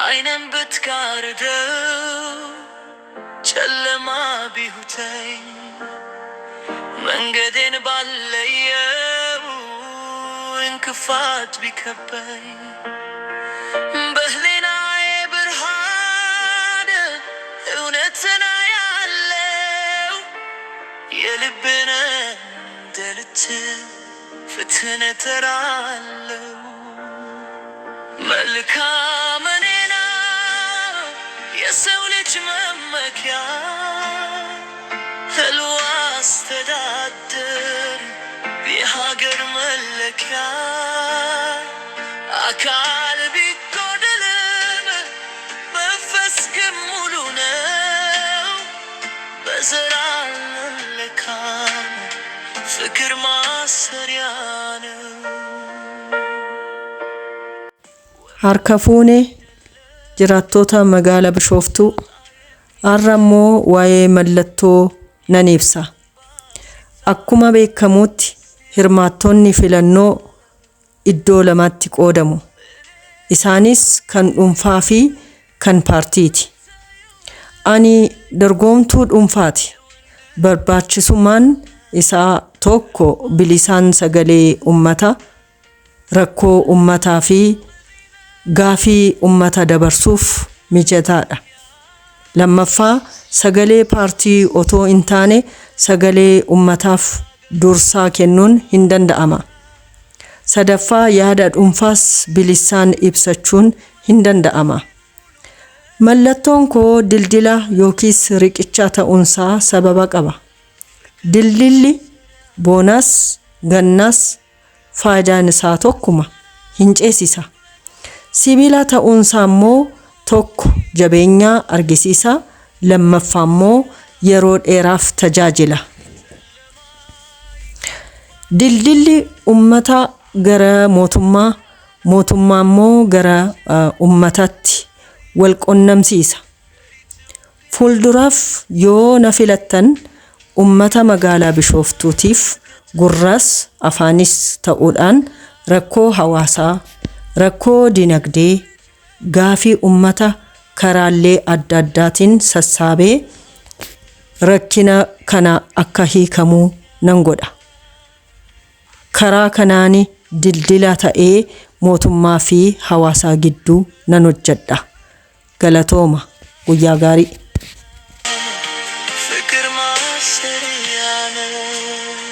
አይነን ብትጋርደው ጨለማ ቢሁተኝ መንገዴን ባለየው እንክፋት ቢከበኝ በህሊናዬ ብርሃን እውነትን አያለው የልቤን ደልት ፍትህን እጠራለው መልካም እኔ ነው የሰው ልጅ መመኪያ ህልው አስተዳደር የሀገር መለኪያ አካል ቢጎድልም መንፈስ ግን ሙሉ ነው በዘር አልለካም ፍቅር ማሰሪያ ነው harka jiraattoota magaalaa Bishooftuu arrammoo waa'ee mallattoo nan ibsa. Akkuma beekamutti hirmaattonni filannoo iddoo lamatti qoodamu. Isaanis kan dhuunfaa fi kan paartiiti. Ani dorgomtuu dhuunfaati. Barbaachisummaan isaa tokko bilisaan sagalee ummata rakkoo ummataa fi gaafii ummata dabarsuuf mijataadha. Lammaffaa sagalee paartii otoo hin taane sagalee ummataaf dursaa kennuun hin danda'ama. Sadaffaa yaada dhuunfaas bilisaan ibsachuun hin danda'ama. Mallattoon koo dildila yookiis riqicha ta'uunsaa sababa qaba. Dildilli boonas gannas faayidaan isaa tokkuma hin ceesisa. Sibiila ta'uunsaa immoo tokko jabeenyaa argisiisa lammaffaa immoo yeroo dheeraaf tajaajila. Dildilli ummata gara mootummaa immoo gara ummataatti wal qunnamsiisa. Fuulduraaf yoo na filattan ummata magaalaa Bishooftuutiif gurraas afaanis ta'uudhaan rakkoo hawaasaa rakkoo dinagdee gaafii ummata karaalee adda addaatiin sassaabee rakkina kana akka hiikamuu nan godha. Karaa kanaani dildila ta'ee mootummaa fi hawaasaa gidduu nan hojjedha. Galatooma guyyaa gaarii. ፍቅር ማሰሪያ ነው